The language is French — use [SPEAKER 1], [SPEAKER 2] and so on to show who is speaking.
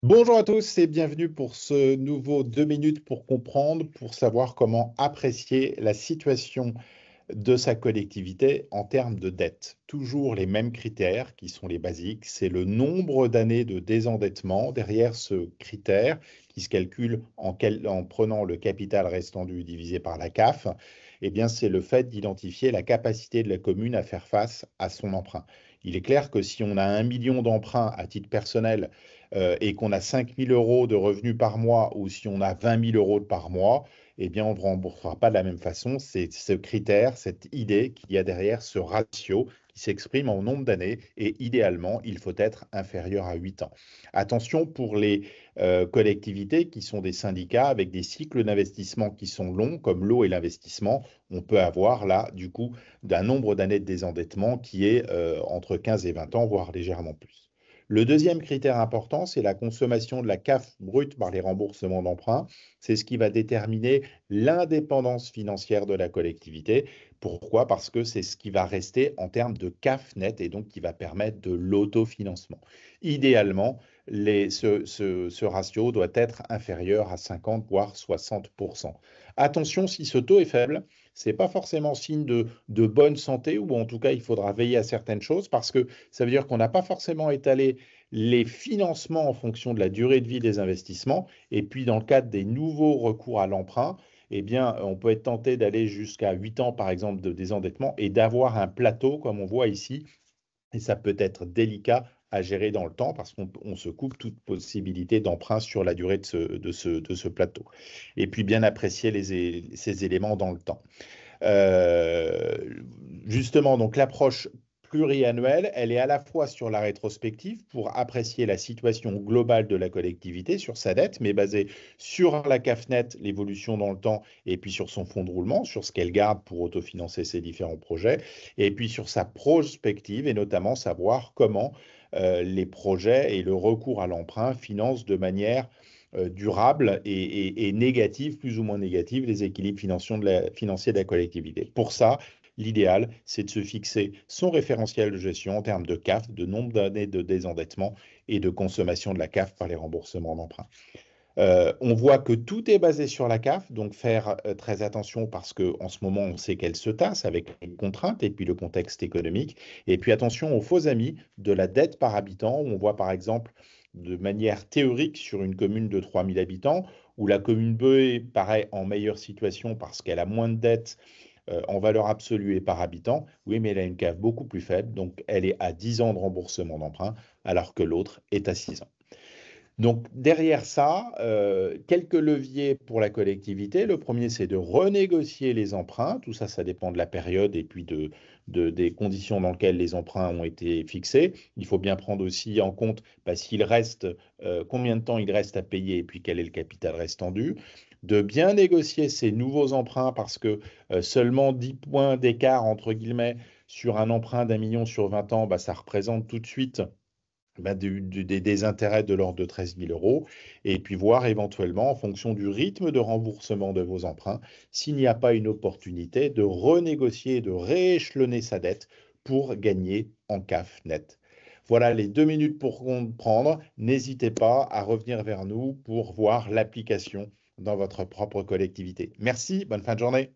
[SPEAKER 1] Bonjour à tous et bienvenue pour ce nouveau 2 minutes pour comprendre, pour savoir comment apprécier la situation de sa collectivité en termes de dette. Toujours les mêmes critères qui sont les basiques, c'est le nombre d'années de désendettement derrière ce critère qui se calcule en prenant le capital restant dû divisé par la CAF. Eh bien, c'est le fait d'identifier la capacité de la commune à faire face à son emprunt. Il est clair que si on a 1 million d'emprunts à titre personnel et qu'on a 5 000 € de revenus par mois ou si on a 20 000 € par mois, eh bien, on ne remboursera pas de la même façon. C'est ce critère, cette idée qu'il y a derrière ce ratio qui s'exprime en nombre d'années et idéalement, il faut être inférieur à 8 ans. Attention pour les collectivités qui sont des syndicats avec des cycles d'investissement qui sont longs, comme l'eau et l'investissement. On peut avoir là, du coup, d'un nombre d'années de désendettement qui est entre 15 et 20 ans, voire légèrement plus. Le deuxième critère important, c'est la consommation de la CAF brute par les remboursements d'emprunts. C'est ce qui va déterminer l'indépendance financière de la collectivité. Pourquoi? Parce que c'est ce qui va rester en termes de CAF net et donc qui va permettre de l'autofinancement. Idéalement, ce ratio doit être inférieur à 50 voire 60%. Attention, si ce taux est faible, ce n'est pas forcément signe de bonne santé, ou en tout cas, il faudra veiller à certaines choses parce que ça veut dire qu'on n'a pas forcément étalé les financements en fonction de la durée de vie des investissements. Et puis, dans le cadre des nouveaux recours à l'emprunt, eh bien, on peut être tenté d'aller jusqu'à 8 ans, par exemple, de désendettement et d'avoir un plateau, comme on voit ici. Et ça peut être délicat à gérer dans le temps parce qu'on se coupe toute possibilité d'emprunt sur la durée de ce plateau. Et puis, bien apprécier ces éléments dans le temps. Euh, Justement, donc l'approche pluriannuelle, elle est à la fois sur la rétrospective pour apprécier la situation globale de la collectivité sur sa dette, mais basée sur la CAFNet, l'évolution dans le temps, et puis sur son fonds de roulement, sur ce qu'elle garde pour autofinancer ses différents projets, et puis sur sa prospective, et notamment savoir comment les projets et le recours à l'emprunt financent de manière durable et négative, plus ou moins négative, les équilibres financiers de la collectivité. Pour ça, l'idéal, c'est de se fixer son référentiel de gestion en termes de CAF, de nombre d'années de désendettement et de consommation de la CAF par les remboursements d'emprunt. On voit que tout est basé sur la CAF, donc faire très attention parce qu'en ce moment, on sait qu'elle se tasse avec les contraintes et puis le contexte économique. Et puis attention aux faux amis de la dette par habitant, où on voit par exemple de manière théorique sur une commune de 3 000 habitants, où la commune B paraît en meilleure situation parce qu'elle a moins de dettes en valeur absolue et par habitant. Oui, mais elle a une CAF beaucoup plus faible, donc elle est à 10 ans de remboursement d'emprunt, alors que l'autre est à 6 ans. Donc derrière ça, quelques leviers pour la collectivité. Le premier, c'est de renégocier les emprunts. Tout ça, ça dépend de la période et puis des conditions dans lesquelles les emprunts ont été fixés. Il faut bien prendre aussi en compte s'il reste, combien de temps il reste à payer et puis quel est le capital restant dû. De bien négocier ces nouveaux emprunts parce que seulement 10 points d'écart, entre guillemets, sur un emprunt d'1 million sur 20 ans, ça représente tout de suite des intérêts de l'ordre de 13 000 €, et puis voir éventuellement, en fonction du rythme de remboursement de vos emprunts, s'il n'y a pas une opportunité de renégocier, de rééchelonner sa dette pour gagner en CAF net. Voilà les 2 minutes pour comprendre. N'hésitez pas à revenir vers nous pour voir l'application dans votre propre collectivité. Merci, bonne fin de journée.